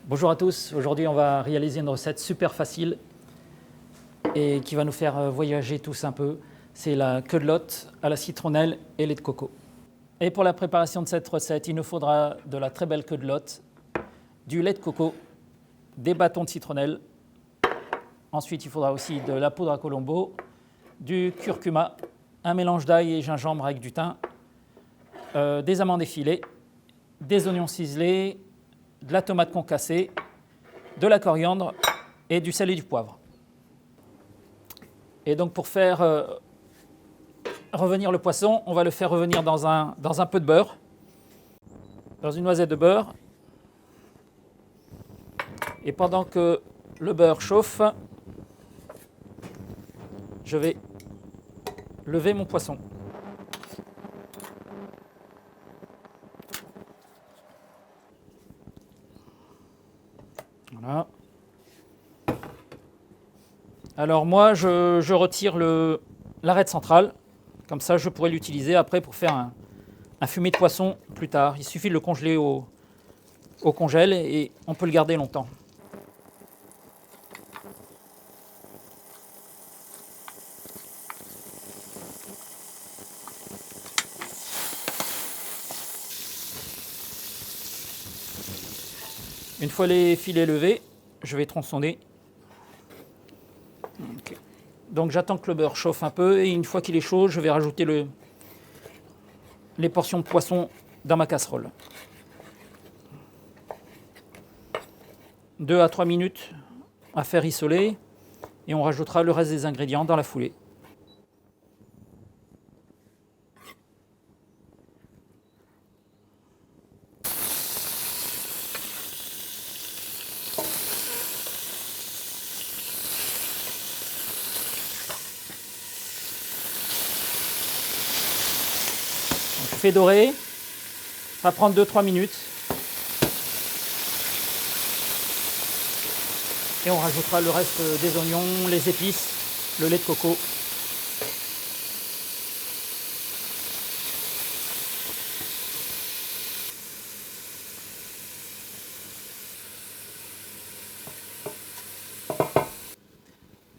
Bonjour à tous, aujourd'hui on va réaliser une recette super facile et qui va nous faire voyager tous un peu. C'est la queue-de-lotte à la citronnelle et lait de coco. Et pour la préparation de cette recette, il nous faudra de la très belle queue-de-lotte, du lait de coco, des bâtons de citronnelle. Ensuite, il faudra aussi de la poudre à colombo, du curcuma, un mélange d'ail et gingembre avec du thym, des amandes effilées, des oignons ciselés, de la tomate concassée, de la coriandre et du sel et du poivre. Et donc pour faire revenir le poisson, on va le faire revenir dans un peu de beurre, dans une noisette de beurre. Et pendant que le beurre chauffe, je vais lever mon poisson. Voilà. Alors moi, je retire l'arête centrale. Comme ça, je pourrai l'utiliser après pour faire un fumet de poisson plus tard. Il suffit de le congeler au congèle et on peut le garder longtemps. Une fois les filets levés, je vais tronçonner. Okay. Donc j'attends que le beurre chauffe un peu et une fois qu'il est chaud, je vais rajouter les portions de poisson dans ma casserole. 2 à 3 minutes à faire rissoler et on rajoutera le reste des ingrédients dans la foulée. Je fais dorer, ça va prendre 2-3 minutes. Et on rajoutera le reste des oignons, les épices, le lait de coco.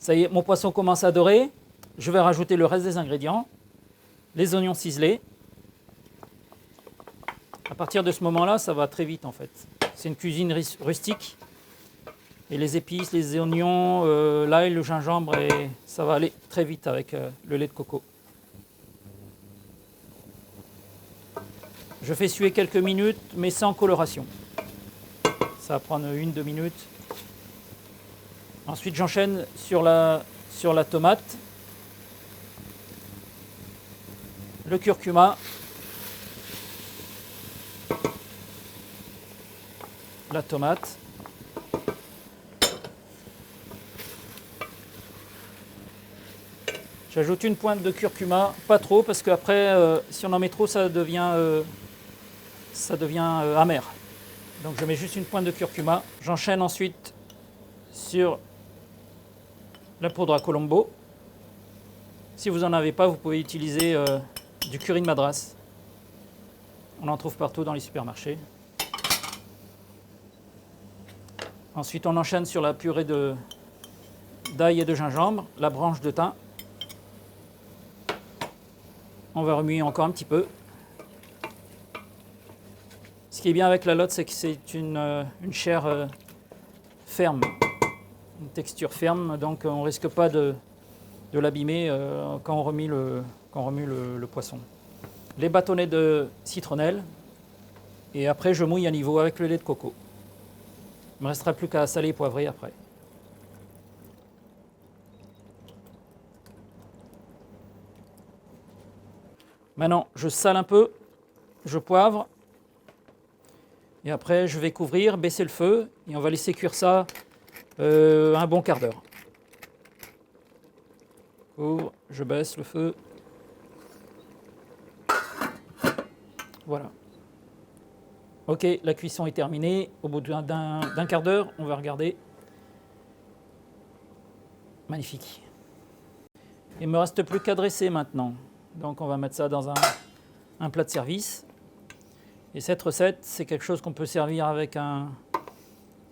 Ça y est, mon poisson commence à dorer. Je vais rajouter le reste des ingrédients, les oignons ciselés. À partir de ce moment-là, ça va très vite en fait. C'est une cuisine rustique. Et les épices, les oignons, l'ail, le gingembre, et ça va aller très vite avec le lait de coco. Je fais suer quelques minutes, mais sans coloration. Ça va prendre 1-2 minutes. Ensuite, j'enchaîne sur la tomate, le curcuma, la tomate. J'ajoute une pointe de curcuma, pas trop, parce qu'après, si on en met trop, ça devient amer. Donc je mets juste une pointe de curcuma. J'enchaîne ensuite sur la poudre à colombo. Si vous n'en avez pas, vous pouvez utiliser du curry de madras. On en trouve partout dans les supermarchés. Ensuite, on enchaîne sur la purée d'ail et de gingembre, la branche de thym. On va remuer encore un petit peu. Ce qui est bien avec la lotte, c'est que c'est une chair ferme, une texture ferme, donc on ne risque pas de l'abîmer quand on remue le poisson. Les bâtonnets de citronnelle, et après je mouille à niveau avec le lait de coco. Il ne me restera plus qu'à saler et poivrer après. Maintenant, je sale un peu, je poivre, et après je vais couvrir, baisser le feu, et on va laisser cuire ça un bon quart d'heure. Couvre, je baisse le feu. Voilà. Ok, la cuisson est terminée. Au bout d'un quart d'heure, on va regarder. Magnifique. Il ne me reste plus qu'à dresser maintenant. Donc on va mettre ça dans un plat de service. Et cette recette, c'est quelque chose qu'on peut servir avec un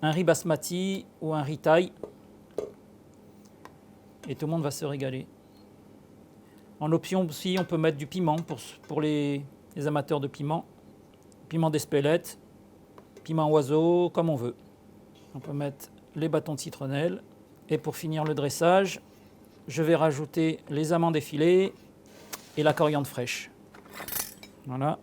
un riz basmati ou un riz thaï. Et tout le monde va se régaler. En option aussi, on peut mettre du piment pour les amateurs de piment. Piment d'Espelette, piment oiseau, comme on veut. On peut mettre les bâtons de citronnelle. Et pour finir le dressage, je vais rajouter les amandes effilées et la coriandre fraîche. Voilà.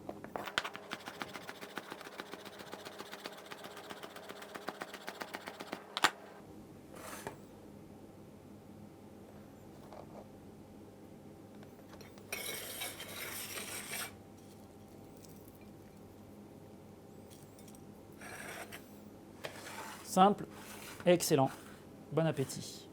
Simple et excellent. Bon appétit.